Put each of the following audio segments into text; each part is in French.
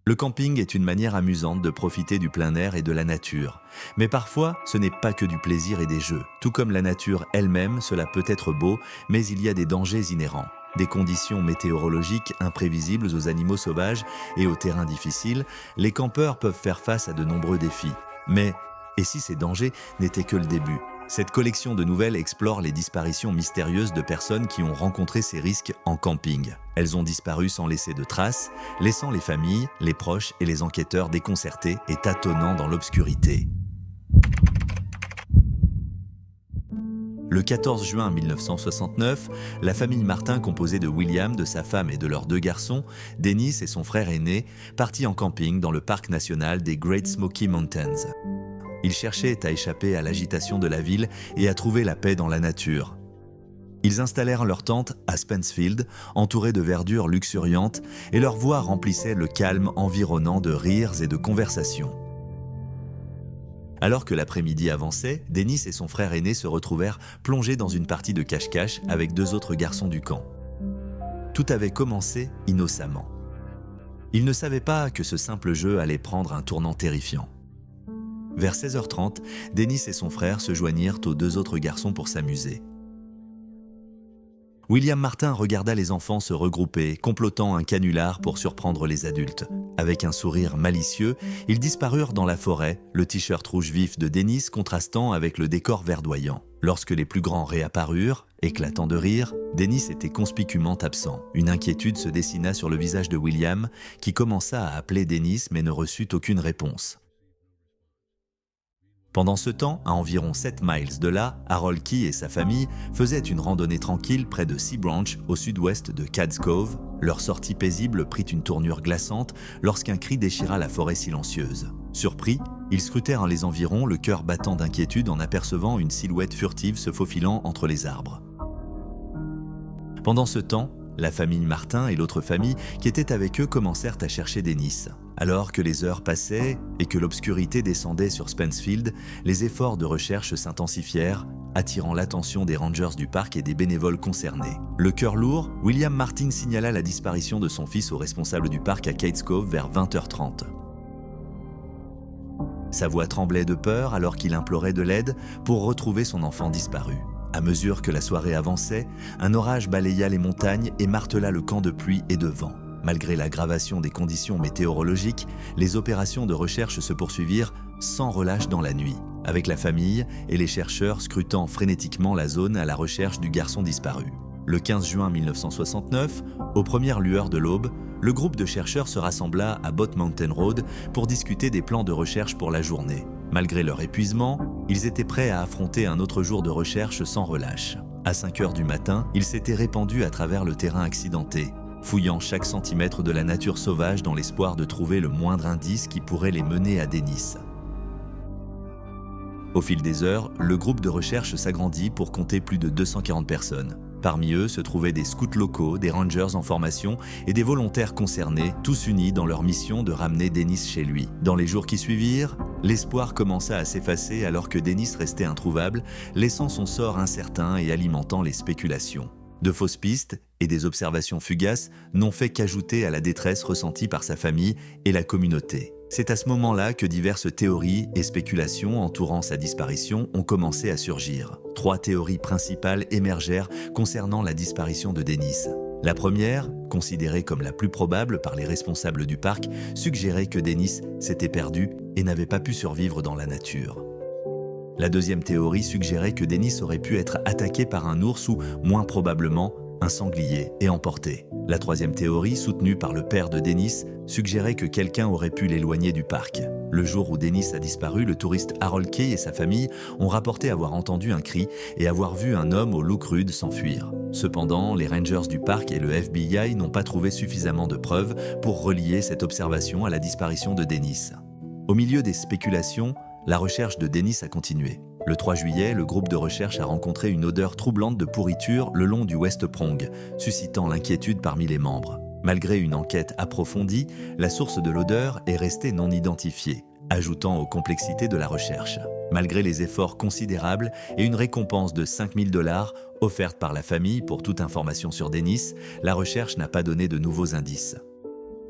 Le camping est une manière amusante de profiter du plein air et de la nature. Mais parfois, ce n'est pas que du plaisir et des jeux. Tout comme la nature elle-même, cela peut être beau, mais il y a des dangers inhérents. Des conditions météorologiques imprévisibles aux animaux sauvages et aux terrains difficiles, les campeurs peuvent faire face à de nombreux défis. Mais, et si ces dangers n'étaient que le début ? Cette collection de nouvelles explore les disparitions mystérieuses de personnes qui ont rencontré ces risques en camping. Elles ont disparu sans laisser de traces, laissant les familles, les proches et les enquêteurs déconcertés et tâtonnant dans l'obscurité. Le 14 juin 1969, la famille Martin, composée de William, de sa femme et de leurs 2 garçons, Dennis et son frère aîné, partit en camping dans le parc national des Great Smoky Mountains. Ils cherchaient à échapper à l'agitation de la ville et à trouver la paix dans la nature. Ils installèrent leur tente à Spencefield, entourée de verdure luxuriante, et leur voix remplissait le calme environnant de rires et de conversations. Alors que l'après-midi avançait, Dennis et son frère aîné se retrouvèrent plongés dans une partie de cache-cache avec 2 autres garçons du camp. Tout avait commencé innocemment. Ils ne savaient pas que ce simple jeu allait prendre un tournant terrifiant. Vers 16h30, Dennis et son frère se joignirent aux 2 autres garçons pour s'amuser. William Martin regarda les enfants se regrouper, complotant un canular pour surprendre les adultes. Avec un sourire malicieux, ils disparurent dans la forêt, le t-shirt rouge vif de Dennis contrastant avec le décor verdoyant. Lorsque les plus grands réapparurent, éclatant de rire, Dennis était conspicuement absent. Une inquiétude se dessina sur le visage de William, qui commença à appeler Dennis mais ne reçut aucune réponse. Pendant ce temps, à environ 7 miles de là, Harold Key et sa famille faisaient une randonnée tranquille près de Sea Branch, au sud-ouest de Cad's Cove. Leur sortie paisible prit une tournure glaçante lorsqu'un cri déchira la forêt silencieuse. Surpris, ils scrutèrent les environs, le cœur battant d'inquiétude en apercevant une silhouette furtive se faufilant entre les arbres. Pendant ce temps, la famille Martin et l'autre famille qui était avec eux commencèrent à chercher Dennis. Alors que les heures passaient et que l'obscurité descendait sur Spencefield, les efforts de recherche s'intensifièrent, attirant l'attention des rangers du parc et des bénévoles concernés. Le cœur lourd, William Martin signala la disparition de son fils au responsable du parc à Cad's Cove vers 20h30. Sa voix tremblait de peur alors qu'il implorait de l'aide pour retrouver son enfant disparu. À mesure que la soirée avançait, un orage balaya les montagnes et martela le camp de pluie et de vent. Malgré l'aggravation des conditions météorologiques, les opérations de recherche se poursuivirent sans relâche dans la nuit, avec la famille et les chercheurs scrutant frénétiquement la zone à la recherche du garçon disparu. Le 15 juin 1969, aux premières lueurs de l'aube, le groupe de chercheurs se rassembla à Bot Mountain Road pour discuter des plans de recherche pour la journée. Malgré leur épuisement, ils étaient prêts à affronter un autre jour de recherche sans relâche. À 5 heures du matin, ils s'étaient répandus à travers le terrain accidenté, fouillant chaque centimètre de la nature sauvage dans l'espoir de trouver le moindre indice qui pourrait les mener à Dennis. Au fil des heures, le groupe de recherche s'agrandit pour compter plus de 240 personnes. Parmi eux se trouvaient des scouts locaux, des rangers en formation et des volontaires concernés, tous unis dans leur mission de ramener Dennis chez lui. Dans les jours qui suivirent, l'espoir commença à s'effacer alors que Dennis restait introuvable, laissant son sort incertain et alimentant les spéculations. De fausses pistes et des observations fugaces n'ont fait qu'ajouter à la détresse ressentie par sa famille et la communauté. C'est à ce moment-là que diverses théories et spéculations entourant sa disparition ont commencé à surgir. 3 théories principales émergèrent concernant la disparition de Dennis. La première, considérée comme la plus probable par les responsables du parc, suggérait que Dennis s'était perdu et n'avait pas pu survivre dans la nature. La deuxième théorie suggérait que Dennis aurait pu être attaqué par un ours ou, moins probablement, un sanglier et emporté. La troisième théorie, soutenue par le père de Dennis, suggérait que quelqu'un aurait pu l'éloigner du parc. Le jour où Dennis a disparu, le touriste Harold Key et sa famille ont rapporté avoir entendu un cri et avoir vu un homme au look rude s'enfuir. Cependant, les rangers du parc et le FBI n'ont pas trouvé suffisamment de preuves pour relier cette observation à la disparition de Dennis. Au milieu des spéculations, la recherche de Dennis a continué. Le 3 juillet, le groupe de recherche a rencontré une odeur troublante de pourriture le long du West Prong, suscitant l'inquiétude parmi les membres. Malgré une enquête approfondie, la source de l'odeur est restée non identifiée, ajoutant aux complexités de la recherche. Malgré les efforts considérables et une récompense de 5 000 $ offerte par la famille pour toute information sur Dennis, la recherche n'a pas donné de nouveaux indices.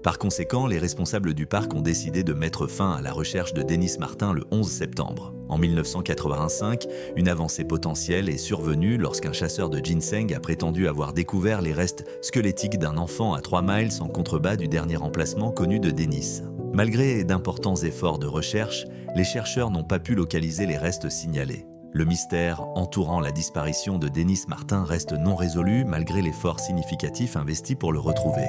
Par conséquent, les responsables du parc ont décidé de mettre fin à la recherche de Dennis Martin le 11 septembre. En 1985, une avancée potentielle est survenue lorsqu'un chasseur de ginseng a prétendu avoir découvert les restes squelettiques d'un enfant à 3 miles en contrebas du dernier emplacement connu de Dennis. Malgré d'importants efforts de recherche, les chercheurs n'ont pas pu localiser les restes signalés. Le mystère entourant la disparition de Dennis Martin reste non résolu malgré l'effort significatif investi pour le retrouver.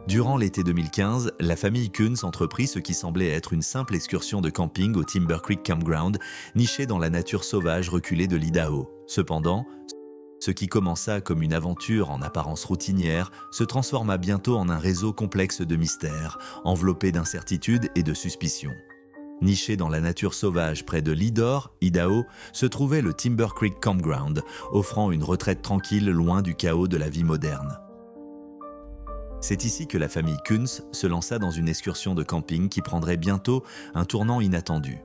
Durant l'été 2015, la famille Kunz entreprit ce qui semblait être une simple excursion de camping au Timber Creek Campground, niché dans la nature sauvage reculée de l'Idaho. Cependant, ce qui commença comme une aventure en apparence routinière se transforma bientôt en un réseau complexe de mystères, enveloppé d'incertitudes et de suspicions. Niché dans la nature sauvage près de Leadore, Idaho, se trouvait le Timber Creek Campground, offrant une retraite tranquille loin du chaos de la vie moderne. C'est ici que la famille Kunz se lança dans une excursion de camping qui prendrait bientôt un tournant inattendu.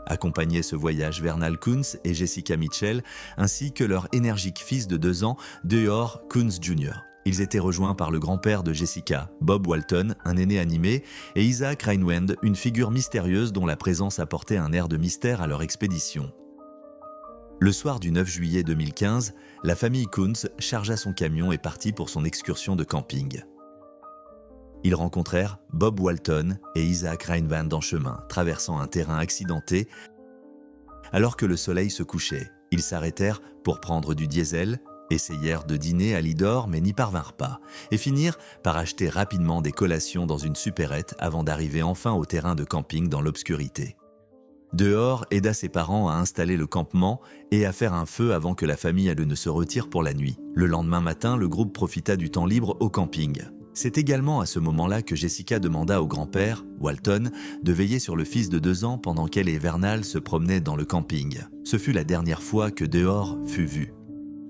Accompagnaient ce voyage Vernal Kunz et Jessica Mitchell, ainsi que leur énergique fils de 2 ans, Deor Kunz Jr. Ils étaient rejoints par le grand-père de Jessica, Bob Walton, un aîné animé, et Isaac Reinwand, une figure mystérieuse dont la présence apportait un air de mystère à leur expédition. Le soir du 9 juillet 2015, la famille Kunz chargea son camion et partit pour son excursion de camping. Ils rencontrèrent Bob Walton et Isaac Reinwand en chemin, traversant un terrain accidenté. Alors que le soleil se couchait, ils s'arrêtèrent pour prendre du diesel, essayèrent de dîner à Leadore mais n'y parvinrent pas, et finirent par acheter rapidement des collations dans une supérette avant d'arriver enfin au terrain de camping dans l'obscurité. Deor aida ses parents à installer le campement et à faire un feu avant que la famille ne se retire pour la nuit. Le lendemain matin, le groupe profita du temps libre au camping. C'est également à ce moment-là que Jessica demanda au grand-père, Walton, de veiller sur le fils de 2 ans pendant qu'elle et Vernal se promenaient dans le camping. Ce fut la dernière fois que Deor fut vu.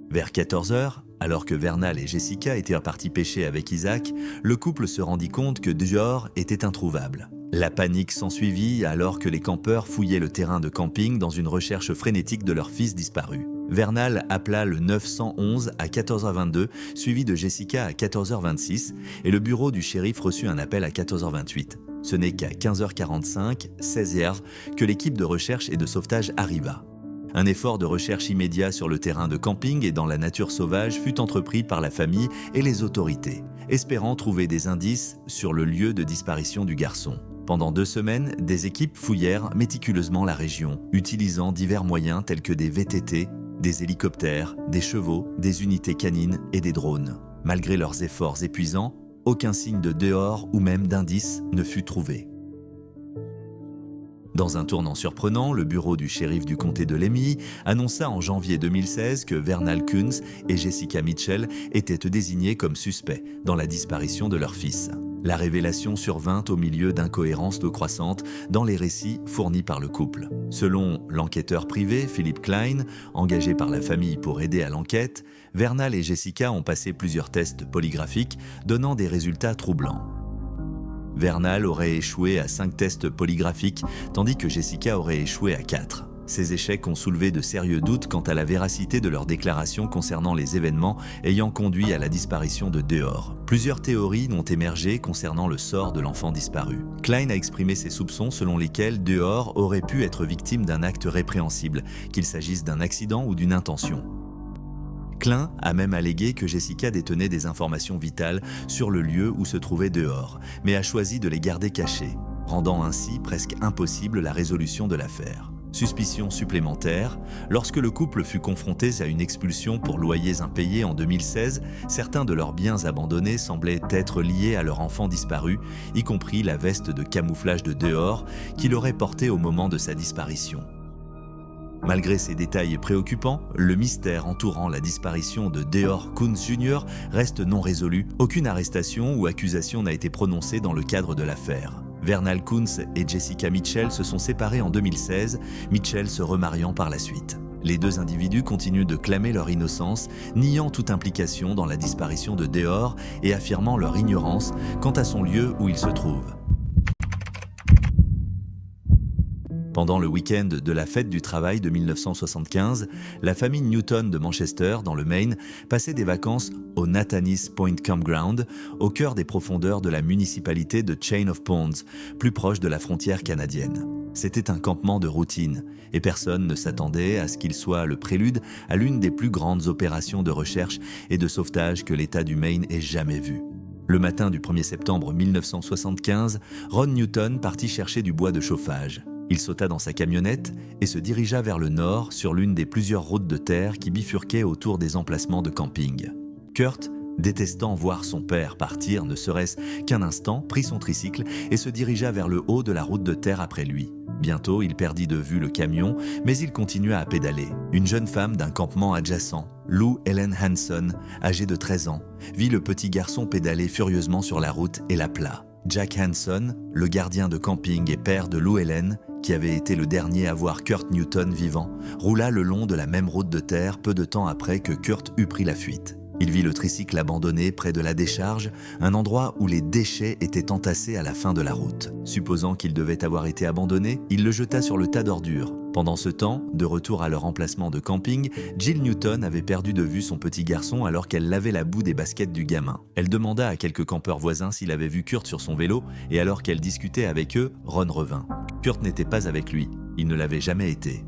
Vers 14h, alors que Vernal et Jessica étaient partis pêcher avec Isaac, le couple se rendit compte que Deor était introuvable. La panique s'ensuivit alors que les campeurs fouillaient le terrain de camping dans une recherche frénétique de leur fils disparu. Vernal appela le 911 à 14h22, suivi de Jessica à 14h26, et le bureau du shérif reçut un appel à 14h28. Ce n'est qu'à 15h45, 16h, que l'équipe de recherche et de sauvetage arriva. Un effort de recherche immédiat sur le terrain de camping et dans la nature sauvage fut entrepris par la famille et les autorités, espérant trouver des indices sur le lieu de disparition du garçon. Pendant 2 semaines, des équipes fouillèrent méticuleusement la région, utilisant divers moyens tels que des VTT, des hélicoptères, des chevaux, des unités canines et des drones. Malgré leurs efforts épuisants, aucun signe de Deor ou même d'indice ne fut trouvé. Dans un tournant surprenant, le bureau du shérif du comté de Lemhi annonça en janvier 2016 que Vernal Kunz et Jessica Mitchell étaient désignés comme suspects dans la disparition de leur fils. La révélation survint au milieu d'incohérences croissantes dans les récits fournis par le couple. Selon l'enquêteur privé Philip Klein, engagé par la famille pour aider à l'enquête, Vernal et Jessica ont passé plusieurs tests polygraphiques donnant des résultats troublants. Vernal aurait échoué à 5 tests polygraphiques, tandis que Jessica aurait échoué à 4. Ces échecs ont soulevé de sérieux doutes quant à la véracité de leurs déclarations concernant les événements ayant conduit à la disparition de Deor. Plusieurs théories ont émergé concernant le sort de l'enfant disparu. Klein a exprimé ses soupçons selon lesquels Deor aurait pu être victime d'un acte répréhensible, qu'il s'agisse d'un accident ou d'une intention. Klein a même allégué que Jessica détenait des informations vitales sur le lieu où se trouvait Deor, mais a choisi de les garder cachées, rendant ainsi presque impossible la résolution de l'affaire. Suspicion supplémentaire, lorsque le couple fut confronté à une expulsion pour loyers impayés en 2016, certains de leurs biens abandonnés semblaient être liés à leur enfant disparu, y compris la veste de camouflage de Deor qu'il aurait portée au moment de sa disparition. Malgré ces détails préoccupants, le mystère entourant la disparition de Deor Kunz Jr. reste non résolu. Aucune arrestation ou accusation n'a été prononcée dans le cadre de l'affaire. Vernal Kunz et Jessica Mitchell se sont séparés en 2016, Mitchell se remariant par la suite. Les 2 individus continuent de clamer leur innocence, niant toute implication dans la disparition de Deor et affirmant leur ignorance quant à son lieu où il se trouve. Pendant le week-end de la fête du travail de 1975, la famille Newton de Manchester, dans le Maine, passait des vacances au Nathanis Point Campground, au cœur des profondeurs de la municipalité de Chain of Ponds, plus proche de la frontière canadienne. C'était un campement de routine, et personne ne s'attendait à ce qu'il soit le prélude à l'une des plus grandes opérations de recherche et de sauvetage que l'État du Maine ait jamais vues. Le matin du 1er septembre 1975, Ron Newton partit chercher du bois de chauffage. Il sauta dans sa camionnette et se dirigea vers le nord sur l'une des plusieurs routes de terre qui bifurquaient autour des emplacements de camping. Kurt, détestant voir son père partir ne serait-ce qu'un instant, prit son tricycle et se dirigea vers le haut de la route de terre après lui. Bientôt, il perdit de vue le camion, mais il continua à pédaler. Une jeune femme d'un campement adjacent, Lou Ellen Hanson, âgée de 13 ans, vit le petit garçon pédaler furieusement sur la route et l'appela. Jack Hanson, le gardien de camping et père de Lou Ellen, qui avait été le dernier à voir Kurt Newton vivant, roula le long de la même route de terre peu de temps après que Kurt eut pris la fuite. Il vit le tricycle abandonné près de la décharge, un endroit où les déchets étaient entassés à la fin de la route. Supposant qu'il devait avoir été abandonné, il le jeta sur le tas d'ordures. Pendant ce temps, de retour à leur emplacement de camping, Jill Newton avait perdu de vue son petit garçon alors qu'elle lavait la boue des baskets du gamin. Elle demanda à quelques campeurs voisins s'il avait vu Kurt sur son vélo, et alors qu'elle discutait avec eux, Ron revint. Kurt n'était pas avec lui, il ne l'avait jamais été.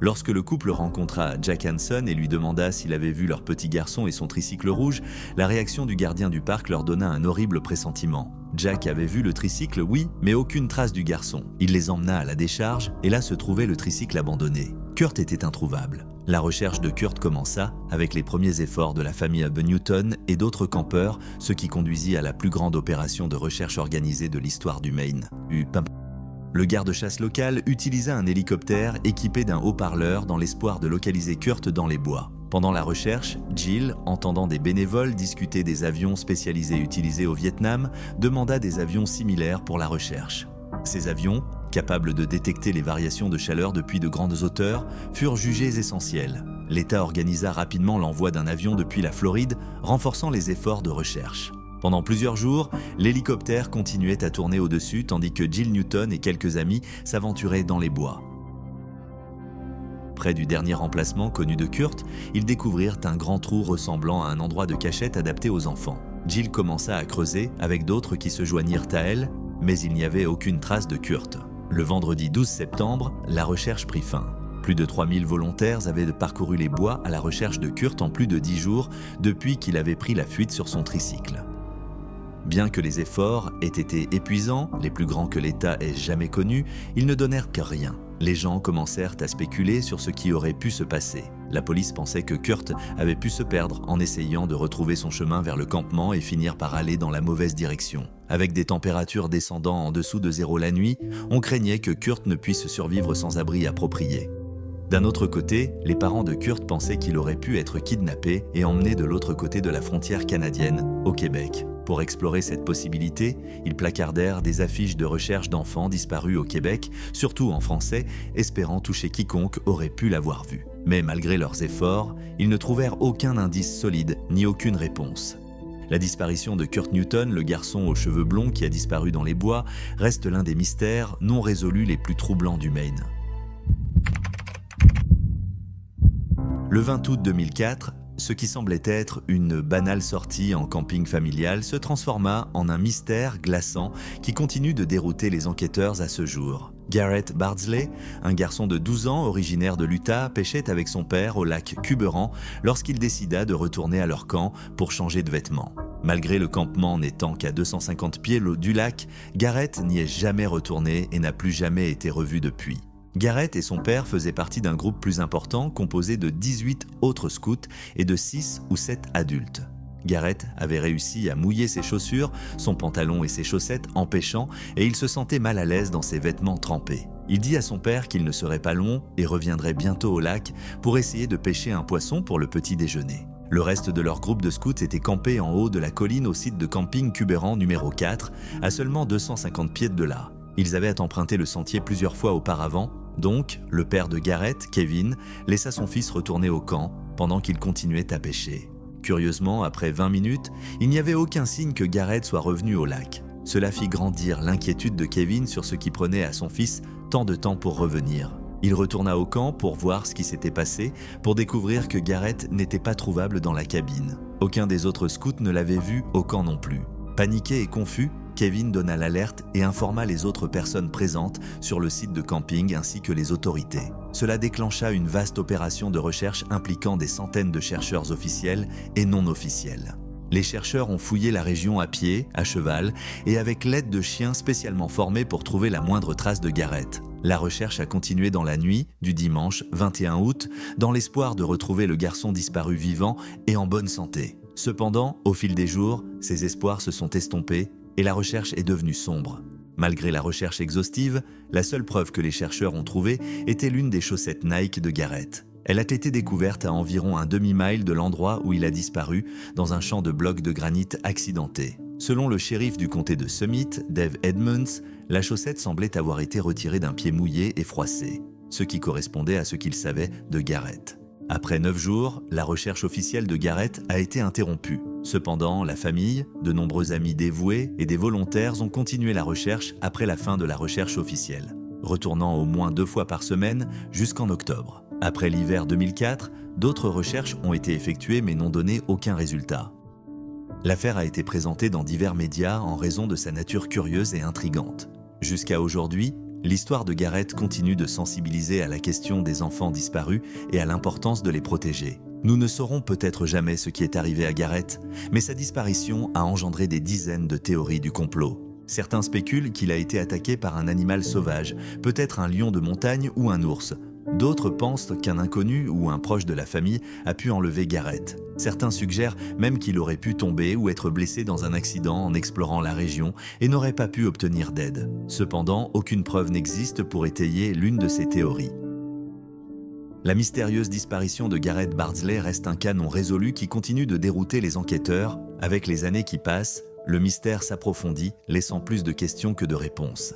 Lorsque le couple rencontra Jack Hanson et lui demanda s'il avait vu leur petit garçon et son tricycle rouge, la réaction du gardien du parc leur donna un horrible pressentiment. Jack avait vu le tricycle, oui, mais aucune trace du garçon. Il les emmena à la décharge et là se trouvait le tricycle abandonné. Kurt était introuvable. La recherche de Kurt commença avec les premiers efforts de la famille Newton et d'autres campeurs, ce qui conduisit à la plus grande opération de recherche organisée de l'histoire du Maine. Le garde-chasse local utilisa un hélicoptère équipé d'un haut-parleur dans l'espoir de localiser Kurt dans les bois. Pendant la recherche, Jill, entendant des bénévoles discuter des avions spécialisés utilisés au Vietnam, demanda des avions similaires pour la recherche. Ces avions, capables de détecter les variations de chaleur depuis de grandes hauteurs, furent jugés essentiels. L'État organisa rapidement l'envoi d'un avion depuis la Floride, renforçant les efforts de recherche. Pendant plusieurs jours, l'hélicoptère continuait à tourner au-dessus tandis que Jill Newton et quelques amis s'aventuraient dans les bois. Près du dernier emplacement connu de Kurt, ils découvrirent un grand trou ressemblant à un endroit de cachette adapté aux enfants. Jill commença à creuser avec d'autres qui se joignirent à elle, mais il n'y avait aucune trace de Kurt. Le vendredi 12 septembre, la recherche prit fin. Plus de 3000 volontaires avaient parcouru les bois à la recherche de Kurt en plus de 10 jours depuis qu'il avait pris la fuite sur son tricycle. Bien que les efforts aient été épuisants, les plus grands que l'État ait jamais connus, ils ne donnèrent que rien. Les gens commencèrent à spéculer sur ce qui aurait pu se passer. La police pensait que Kurt avait pu se perdre en essayant de retrouver son chemin vers le campement et finir par aller dans la mauvaise direction. Avec des températures descendant en dessous de zéro la nuit, on craignait que Kurt ne puisse survivre sans abri approprié. D'un autre côté, les parents de Kurt pensaient qu'il aurait pu être kidnappé et emmené de l'autre côté de la frontière canadienne, au Québec. Pour explorer cette possibilité, ils placardèrent des affiches de recherche d'enfants disparus au Québec, surtout en français, espérant toucher quiconque aurait pu l'avoir vu. Mais malgré leurs efforts, ils ne trouvèrent aucun indice solide ni aucune réponse. La disparition de Kurt Newton, le garçon aux cheveux blonds qui a disparu dans les bois, reste l'un des mystères non résolus les plus troublants du Maine. Le 20 août 2004, ce qui semblait être une banale sortie en camping familial se transforma en un mystère glaçant qui continue de dérouter les enquêteurs à ce jour. Garrett Bardsley, un garçon de 12 ans originaire de l'Utah, pêchait avec son père au lac Quiberon lorsqu'il décida de retourner à leur camp pour changer de vêtements. Malgré le campement n'étant qu'à 250 pieds du lac, Garrett n'y est jamais retourné et n'a plus jamais été revu depuis. Garrett et son père faisaient partie d'un groupe plus important composé de 18 autres scouts et de 6 ou 7 adultes. Garrett avait réussi à mouiller ses chaussures, son pantalon et ses chaussettes en pêchant et il se sentait mal à l'aise dans ses vêtements trempés. Il dit à son père qu'il ne serait pas long et reviendrait bientôt au lac pour essayer de pêcher un poisson pour le petit déjeuner. Le reste de leur groupe de scouts était campé en haut de la colline au site de camping Quiberon numéro 4, à seulement 250 pieds de là. Ils avaient emprunté le sentier plusieurs fois auparavant. Donc, le père de Garrett, Kevin, laissa son fils retourner au camp pendant qu'il continuait à pêcher. Curieusement, après 20 minutes, il n'y avait aucun signe que Garrett soit revenu au lac. Cela fit grandir l'inquiétude de Kevin sur ce qui prenait à son fils tant de temps pour revenir. Il retourna au camp pour voir ce qui s'était passé, pour découvrir que Garrett n'était pas trouvable dans la cabine. Aucun des autres scouts ne l'avait vu au camp non plus. Paniqué et confus, Kevin donna l'alerte et informa les autres personnes présentes sur le site de camping ainsi que les autorités. Cela déclencha une vaste opération de recherche impliquant des centaines de chercheurs officiels et non officiels. Les chercheurs ont fouillé la région à pied, à cheval et avec l'aide de chiens spécialement formés pour trouver la moindre trace de Garrett. La recherche a continué dans la nuit du dimanche 21 août dans l'espoir de retrouver le garçon disparu vivant et en bonne santé. Cependant, au fil des jours, ces espoirs se sont estompés et la recherche est devenue sombre. Malgré la recherche exhaustive, la seule preuve que les chercheurs ont trouvée était l'une des chaussettes Nike de Garrett. Elle a été découverte à environ un demi-mile de l'endroit où il a disparu, dans un champ de blocs de granit accidenté. Selon le shérif du comté de Summit, Dave Edmonds, la chaussette semblait avoir été retirée d'un pied mouillé et froissé, ce qui correspondait à ce qu'il savait de Garrett. Après 9 jours, la recherche officielle de Garrett a été interrompue. Cependant, la famille, de nombreux amis dévoués et des volontaires ont continué la recherche après la fin de la recherche officielle, retournant au moins 2 fois par semaine jusqu'en octobre. Après l'hiver 2004, d'autres recherches ont été effectuées mais n'ont donné aucun résultat. L'affaire a été présentée dans divers médias en raison de sa nature curieuse et intrigante. Jusqu'à aujourd'hui, l'histoire de Garrett continue de sensibiliser à la question des enfants disparus et à l'importance de les protéger. Nous ne saurons peut-être jamais ce qui est arrivé à Garrett, mais sa disparition a engendré des dizaines de théories du complot. Certains spéculent qu'il a été attaqué par un animal sauvage, peut-être un lion de montagne ou un ours. D'autres pensent qu'un inconnu ou un proche de la famille a pu enlever Garrett. Certains suggèrent même qu'il aurait pu tomber ou être blessé dans un accident en explorant la région et n'aurait pas pu obtenir d'aide. Cependant, aucune preuve n'existe pour étayer l'une de ces théories. La mystérieuse disparition de Garrett Bardsley reste un cas non résolu qui continue de dérouter les enquêteurs. Avec les années qui passent, le mystère s'approfondit, laissant plus de questions que de réponses.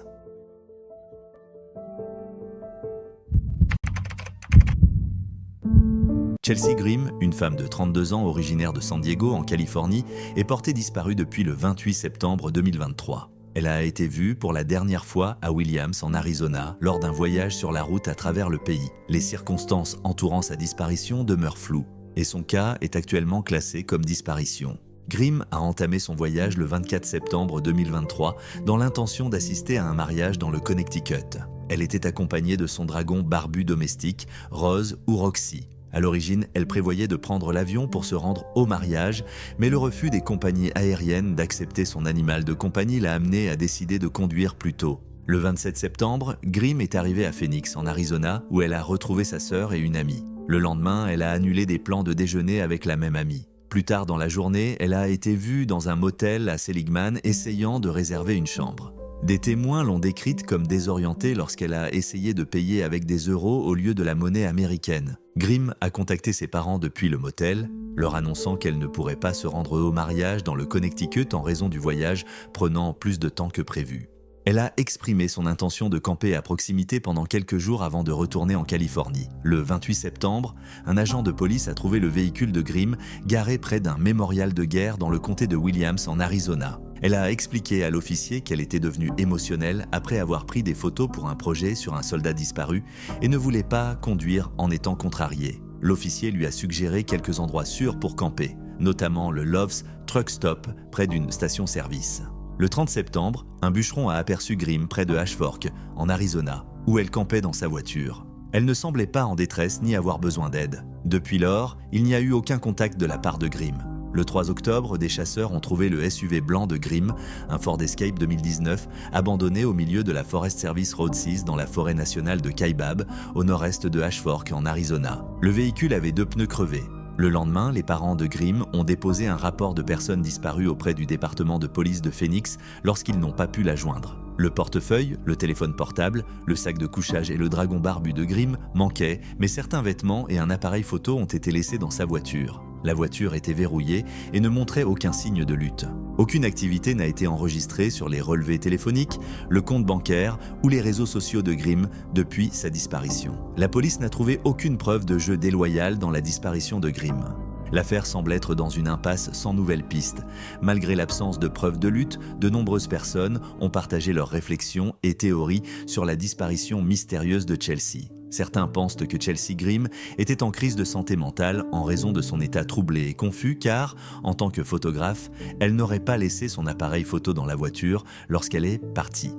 Chelsea Grimm, une femme de 32 ans originaire de San Diego en Californie, est portée disparue depuis le 28 septembre 2023. Elle a été vue pour la dernière fois à Williams en Arizona lors d'un voyage sur la route à travers le pays. Les circonstances entourant sa disparition demeurent floues et son cas est actuellement classé comme disparition. Grimm a entamé son voyage le 24 septembre 2023 dans l'intention d'assister à un mariage dans le Connecticut. Elle était accompagnée de son dragon barbu domestique, Rose ou Roxy. À l'origine, elle prévoyait de prendre l'avion pour se rendre au mariage, mais le refus des compagnies aériennes d'accepter son animal de compagnie l'a amenée à décider de conduire plus tôt. Le 27 septembre, Grimm est arrivée à Phoenix, en Arizona, où elle a retrouvé sa sœur et une amie. Le lendemain, elle a annulé des plans de déjeuner avec la même amie. Plus tard dans la journée, elle a été vue dans un motel à Seligman essayant de réserver une chambre. Des témoins l'ont décrite comme désorientée lorsqu'elle a essayé de payer avec des euros au lieu de la monnaie américaine. Grimm a contacté ses parents depuis le motel, leur annonçant qu'elle ne pourrait pas se rendre au mariage dans le Connecticut en raison du voyage prenant plus de temps que prévu. Elle a exprimé son intention de camper à proximité pendant quelques jours avant de retourner en Californie. Le 28 septembre, un agent de police a trouvé le véhicule de Grimm garé près d'un mémorial de guerre dans le comté de Williams en Arizona. Elle a expliqué à l'officier qu'elle était devenue émotionnelle après avoir pris des photos pour un projet sur un soldat disparu et ne voulait pas conduire en étant contrariée. L'officier lui a suggéré quelques endroits sûrs pour camper, notamment le Love's Truck Stop près d'une station-service. Le 30 septembre, un bûcheron a aperçu Grimm près de Ashfork, en Arizona, où elle campait dans sa voiture. Elle ne semblait pas en détresse ni avoir besoin d'aide. Depuis lors, il n'y a eu aucun contact de la part de Grimm. Le 3 octobre, des chasseurs ont trouvé le SUV blanc de Grimm, un Ford Escape 2019, abandonné au milieu de la Forest Service Road 6 dans la forêt nationale de Kaibab, au nord-est de Ashfork, en Arizona. Le véhicule avait 2 pneus crevés. Le lendemain, les parents de Grimm ont déposé un rapport de personnes disparues auprès du département de police de Phoenix lorsqu'ils n'ont pas pu la joindre. Le portefeuille, le téléphone portable, le sac de couchage et le dragon barbu de Grimm manquaient, mais certains vêtements et un appareil photo ont été laissés dans sa voiture. La voiture était verrouillée et ne montrait aucun signe de lutte. Aucune activité n'a été enregistrée sur les relevés téléphoniques, le compte bancaire ou les réseaux sociaux de Grimm depuis sa disparition. La police n'a trouvé aucune preuve de jeu déloyal dans la disparition de Grimm. L'affaire semble être dans une impasse sans nouvelles pistes. Malgré l'absence de preuves de lutte, de nombreuses personnes ont partagé leurs réflexions et théories sur la disparition mystérieuse de Chelsea. Certains pensent que Chelsea Grim était en crise de santé mentale en raison de son état troublé et confus car, en tant que photographe, elle n'aurait pas laissé son appareil photo dans la voiture lorsqu'elle est partie.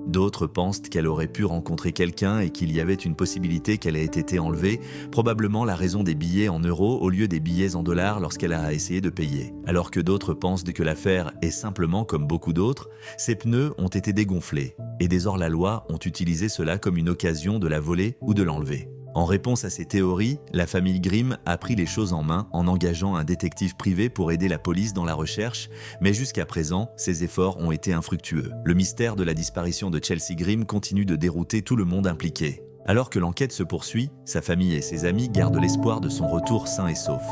D'autres pensent qu'elle aurait pu rencontrer quelqu'un et qu'il y avait une possibilité qu'elle ait été enlevée, probablement la raison des billets en euros au lieu des billets en dollars lorsqu'elle a essayé de payer. Alors que d'autres pensent que l'affaire est simplement comme beaucoup d'autres, ses pneus ont été dégonflés et des hors-la-loi ont utilisé cela comme une occasion de la voler ou de l'enlever. En réponse à ces théories, la famille Grimm a pris les choses en main en engageant un détective privé pour aider la police dans la recherche, mais jusqu'à présent, ces efforts ont été infructueux. Le mystère de la disparition de Chelsea Grimm continue de dérouter tout le monde impliqué. Alors que l'enquête se poursuit, sa famille et ses amis gardent l'espoir de son retour sain et sauf.